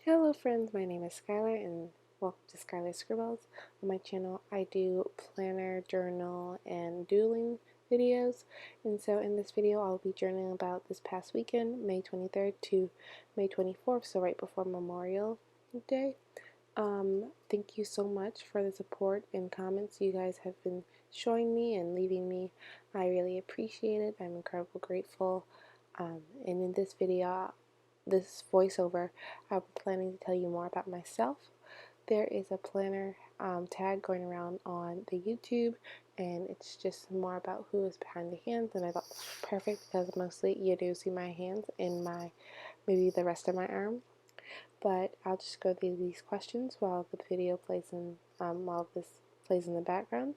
Hello friends, my name is Skylar and welcome to Skylar Scribbles. On my channel I do planner, journal, and doodling videos, and so in this video I'll be journaling about this past weekend, May 23rd to May 24th, so right before Memorial Day. Thank you so much for the support and comments you guys have been showing me and leaving me. I really appreciate it. I'm incredibly grateful. And in this video, this voiceover, I'm planning to tell you more about myself. There is a planner tag going around on the YouTube, and it's just more about who is behind the hands, and I thought this was perfect because mostly you do see my hands and maybe the rest of my arm. But I'll just go through these questions while the video plays while this plays in the background.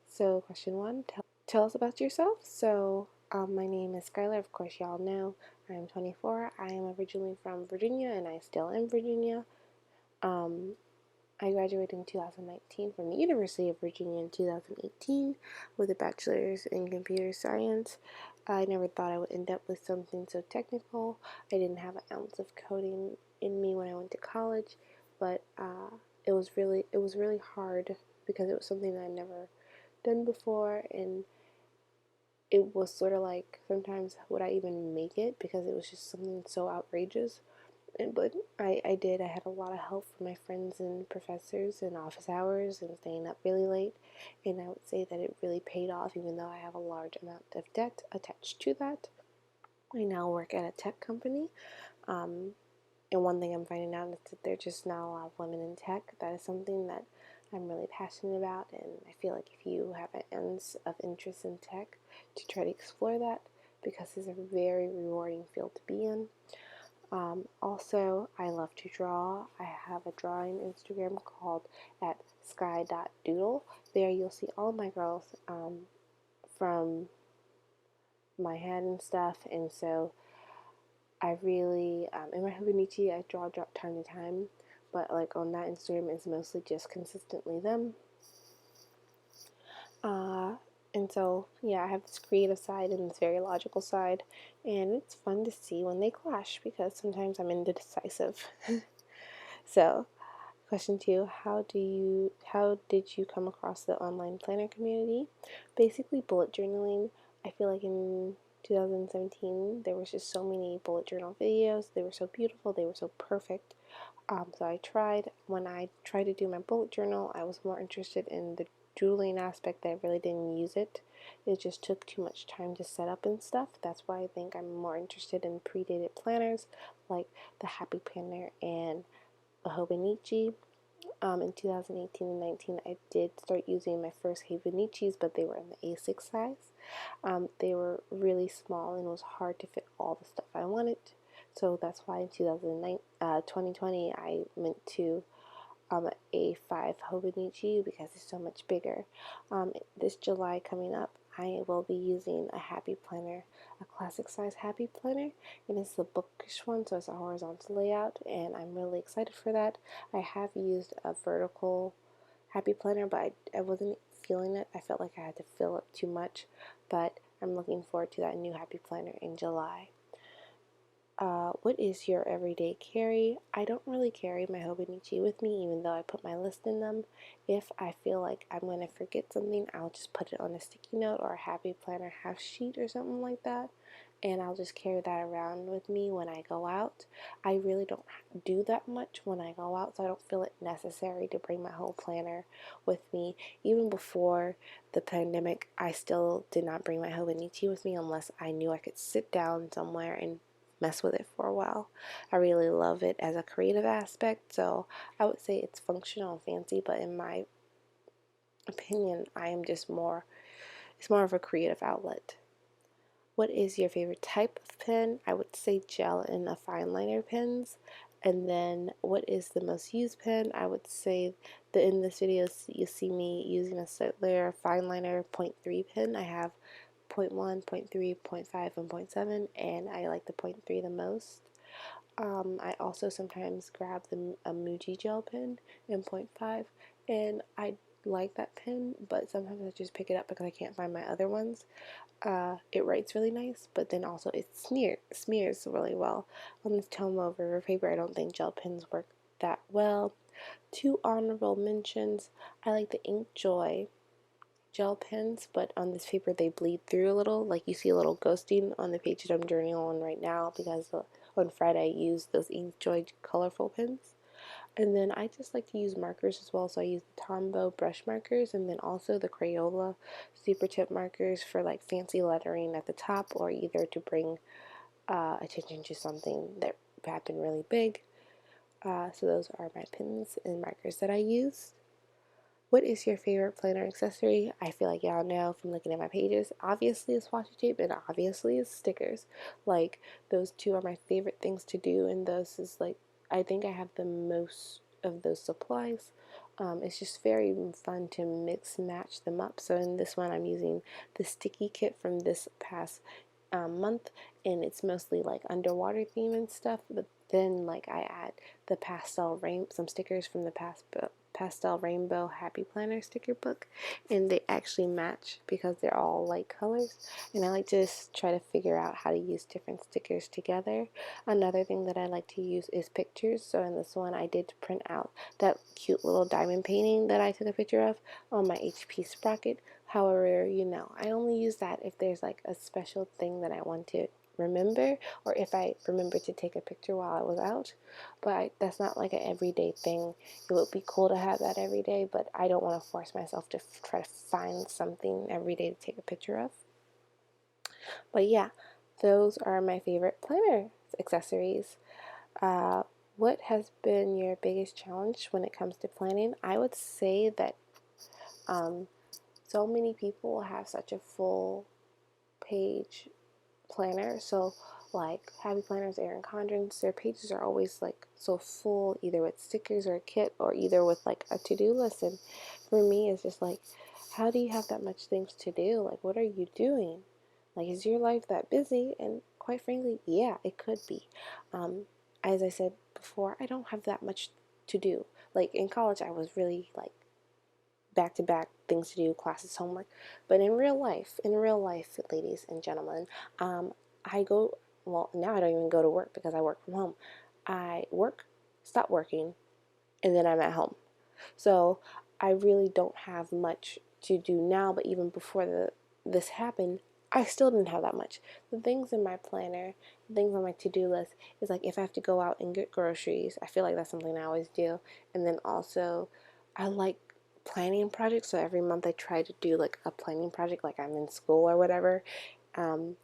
So question 1, tell us about yourself. So my name is Skylar, of course y'all know. I am 24. I am originally from Virginia, and I still am Virginia. I graduated in 2019 from the University of Virginia in 2018 with a bachelor's in computer science. I never thought I would end up with something so technical. I didn't have an ounce of coding in me when I went to college, but it was really hard because it was something that I'd never done before, and it was sort of like sometimes would I even make it because it was just something so outrageous. But I did. I had a lot of help from my friends and professors and office hours and staying up really late, and I would say that it really paid off, even though I have a large amount of debt attached to that. I now work at a tech company, and one thing I'm finding out is that there's just not a lot of women in tech. That is something that I'm really passionate about, and I feel like if you have an ounce of interest in tech, to try to explore that, because it's a very rewarding field to be in. Also, I love to draw. I have a drawing Instagram called at sky.doodle. There you'll see all of my growth from my head and stuff, and so I really, in my Hobonichi, I draw time to time, but like on that Instagram it's mostly just consistently them. And so, yeah, I have this creative side and this very logical side, and it's fun to see when they clash because sometimes I'm indecisive. So, question 2, how did you come across the online planner community? Basically, bullet journaling. I feel like in 2017 there was just so many bullet journal videos. They were so beautiful, they were so perfect. So when I tried to do my bullet journal, I was more interested in the doodling aspect. That I really didn't use it. It just took too much time to set up and stuff. That's why I think I'm more interested in pre-dated planners like the Happy Planner and the Hobonichi. In 2018 and 19, I did start using my first Hobonichis, but they were in the A6 size. They were really small and it was hard to fit all the stuff I wanted. So that's why in 2020 I went to A5 Hobonichi because it's so much bigger. This July coming up, I will be using a Happy Planner, a classic size Happy Planner, and it's the bookish one, so it's a horizontal layout, and I'm really excited for that. I have used a vertical Happy Planner, but I wasn't feeling it. I felt like I had to fill up too much, but I'm looking forward to that new Happy Planner in July. What is your everyday carry? I don't really carry my Hobonichi with me, even though I put my list in them. If I feel like I'm going to forget something, I'll just put it on a sticky note or a Happy Planner half sheet or something like that, and I'll just carry that around with me when I go out. I really don't do that much when I go out, so I don't feel it necessary to bring my whole planner with me. Even before the pandemic, I still did not bring my Hobonichi with me unless I knew I could sit down somewhere and mess with it for a while. I really love it as a creative aspect, so I would say it's functional and fancy, but in my opinion, it's more of a creative outlet. What is your favorite type of pen? I would say gel and a fineliner pens. And then what is the most used pen? I would say that in this video you see me using a Staedtler fineliner 0.3 pen. I have 0.1, 0.3, 0.5, and 0.7, and I like the 0.3 the most. I also sometimes grab a Muji gel pen in 0.5, and I like that pen, but sometimes I just pick it up because I can't find my other ones. It writes really nice, but then also it smears really well on this Tomo River paper. I don't think gel pens work that well. Two honorable mentions. I like the Ink Joy gel pens, but on this paper they bleed through a little. Like you see a little ghosting on the page that I'm journaling on right now because on Friday I used those Ink Joy colorful pens. And then I just like to use markers as well, so I use the Tombow brush markers and then also the Crayola super tip markers for like fancy lettering at the top, or either to bring attention to something that happened really big. So those are my pens and markers that I use. What is your favorite planner accessory? I feel like y'all know from looking at my pages. Obviously it's washi tape and obviously it's stickers. Like those two are my favorite things to do, and those is like I think I have the most of those supplies. It's just very fun to mix match them up. So in this one I'm using the sticky kit from this past month, and it's mostly like underwater theme and stuff, but then like I add the some stickers from the pastel rainbow happy planner sticker book, and they actually match because they're all light colors, and I like to just try to figure out how to use different stickers together. Another thing that I like to use is pictures. So in this one I did print out that cute little diamond painting that I took a picture of on my HP Sprocket. However, I only use that if there's like a special thing that I want to remember, or if I remember to take a picture while I was out. But that's not like an everyday thing. It would be cool to have that every day, but I don't want to force myself to try to find something every day to take a picture of. But yeah, those are my favorite planner accessories. What has been your biggest challenge when it comes to planning? I would say that so many people have such a full page planner. So like Happy Planners, Erin Condren's, their pages are always like so full, either with stickers or a kit, or either with like a to-do list. And for me, it's just like, how do you have that much things to do? Like, what are you doing? Like, is your life that busy? And quite frankly, yeah, it could be. As I said before, I don't have that much to do. Like in college, I was really like back to back things to do, classes, homework. But in real life, ladies and gentlemen, I go, well, now I don't even go to work because I work from home. I work, stop working, and then I'm at home. So I really don't have much to do now, but even before this happened, I still didn't have that much. The things in my planner, the things on my to-do list is like if I have to go out and get groceries, I feel like that's something I always do. And then also, I like planning projects, so every month I try to do like a planning project, like I'm in school or whatever. And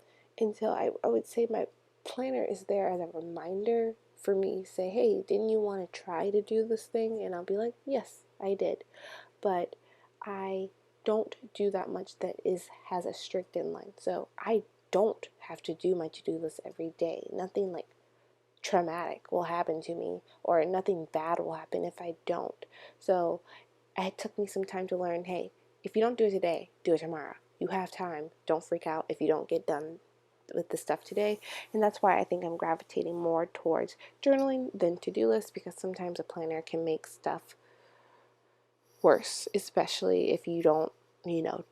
so I would say my planner is there as a reminder for me. Say, hey, didn't you want to try to do this thing? And I'll be like, yes, I did. But I don't do that much that has a strict deadline. So I don't have to do my to-do list every day. Nothing like traumatic will happen to me, or nothing bad will happen if I don't. So it took me some time to learn, hey, if you don't do it today, do it tomorrow. You have time. Don't freak out if you don't get done with the stuff today. And that's why I think I'm gravitating more towards journaling than to-do lists, because sometimes a planner can make stuff worse, especially if you don't,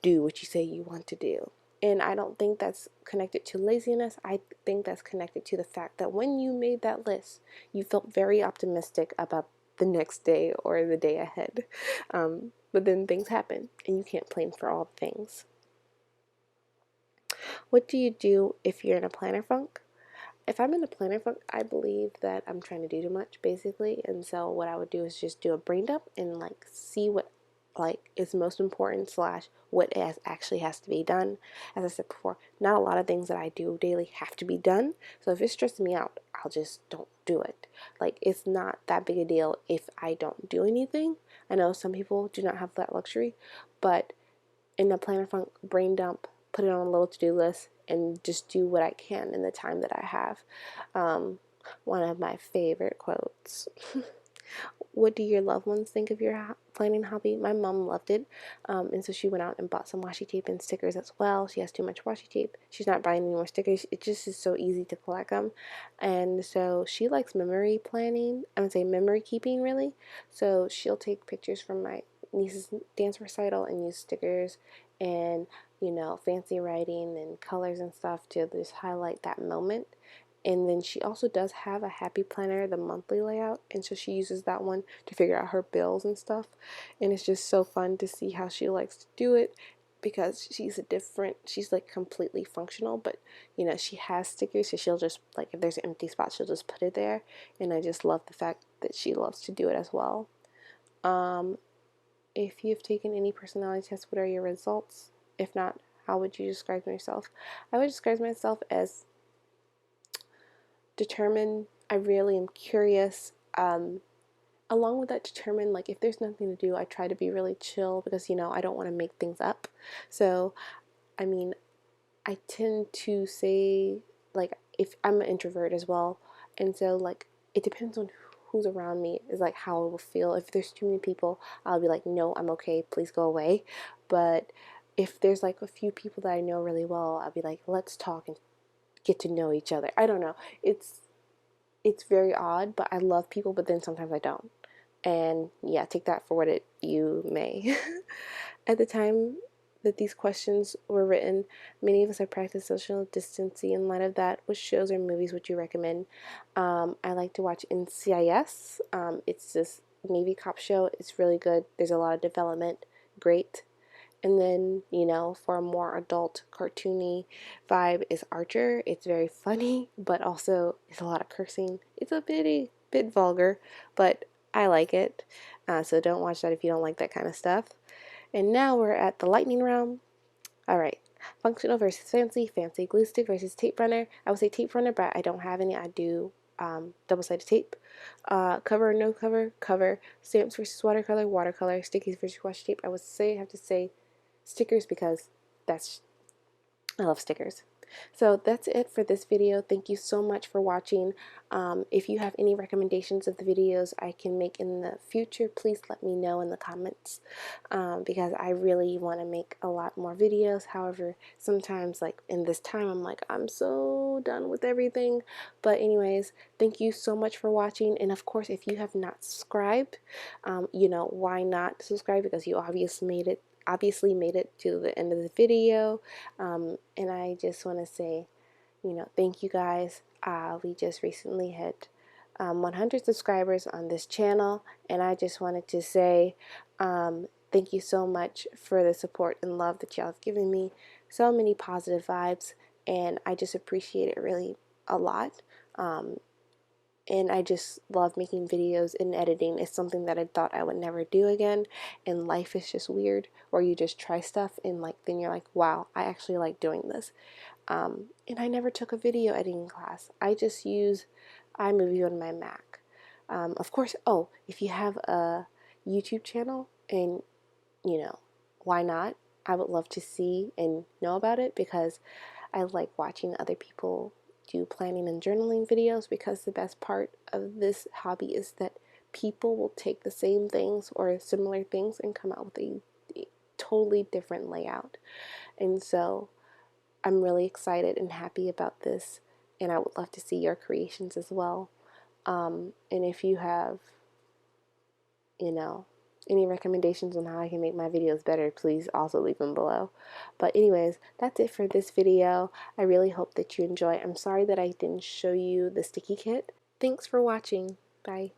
do what you say you want to do. And I don't think that's connected to laziness. I think that's connected to the fact that when you made that list, you felt very optimistic about the next day or the day ahead. But then things happen and you can't plan for all things. What do you do if you're in a planner funk? If I'm in a planner funk, I believe that I'm trying to do too much, basically. And so what I would do is just do a brain dump and like see what like is most important slash what actually has to be done. As I said before, not a lot of things that I do daily have to be done. So if it's stressing me out, I'll just don't do it. Like it's not that big a deal if I don't do anything. I know some people do not have that luxury, but in a planner funk, brain dump, put it on a little to-do list, and just do what I can in the time that I have. One of my favorite quotes. What do your loved ones think of your planning hobby? My mom loved it, and so she went out and bought some washi tape and stickers as well. She has too much washi tape. She's not buying any more stickers. It just is so easy to collect them, and so she likes memory planning. I would say memory keeping, really. So she'll take pictures from my niece's dance recital and used stickers and, you know, fancy writing and colors and stuff to just highlight that moment. And then she also does have a happy planner, the monthly layout, and so she uses that one to figure out her bills and stuff. And it's just so fun to see how she likes to do it, because she's like completely functional, but you know, she has stickers, so she'll just, like, if there's an empty spot, she'll just put it there. And I just love the fact that she loves to do it as well. If you've taken any personality tests, what are your results? If not, how would you describe yourself? I would describe myself as determined. I really am curious. Along with that, determined, like if there's nothing to do, I try to be really chill, because you know, I don't want to make things up. So I mean, I tend to say, like, if I'm an introvert as well, and so like it depends on who's around me, is like how I will feel. If there's too many people, I'll be like, no, I'm okay, please go away. But if there's like a few people that I know really well, I'll be like, let's talk and get to know each other. I don't know. It's very odd, but I love people, but then sometimes I don't. And yeah, take that for what you may. At the time that these questions were written, many of us have practiced social distancing. In light of that, which shows or movies would you recommend? I like to watch NCIS. It's this Navy cop show. It's really good. There's a lot of development. Great. And then, you know, for a more adult, cartoony vibe is Archer. It's very funny, but also it's a lot of cursing. It's a bit vulgar, but I like it. So don't watch that if you don't like that kind of stuff. And now we're at the lightning round. All right. Functional versus fancy. Fancy. Glue stick versus tape runner. I would say tape runner, but I don't have any. I do double-sided tape. Cover or no cover. Cover. Stamps versus watercolor. Watercolor. Stickies versus washi tape. I would have to say stickers, because I love stickers. So that's it for this video. Thank you so much for watching. If you have any recommendations of the videos I can make in the future, please let me know in the comments, because I really want to make a lot more videos. However, sometimes, like in this time, I'm like, I'm so done with everything. But anyways, thank you so much for watching. And of course, if you have not subscribed, you know, why not subscribe? Because you obviously made it to the end of the video. And I just want to say, you know, thank you guys. We just recently hit 100 subscribers on this channel, and I just wanted to say thank you so much for the support and love that y'all have given me. So many positive vibes, and I just appreciate it really a lot. And I just love making videos, and editing is something that I thought I would never do again. And life is just weird, or you just try stuff and like then you're like, wow, I actually like doing this. And I never took a video editing class. I just use iMovie on my Mac. Of course, oh, if you have a YouTube channel, and you know, why not? I would love to see and know about it, because I like watching other people do planning and journaling videos, because the best part of this hobby is that people will take the same things or similar things and come out with a totally different layout. And so I'm really excited and happy about this, and I would love to see your creations as well. And if you have, you know, any recommendations on how I can make my videos better, please also leave them below. But anyways, that's it for this video. I really hope that you enjoy. I'm sorry that I didn't show you the sticky kit. Thanks for watching. Bye.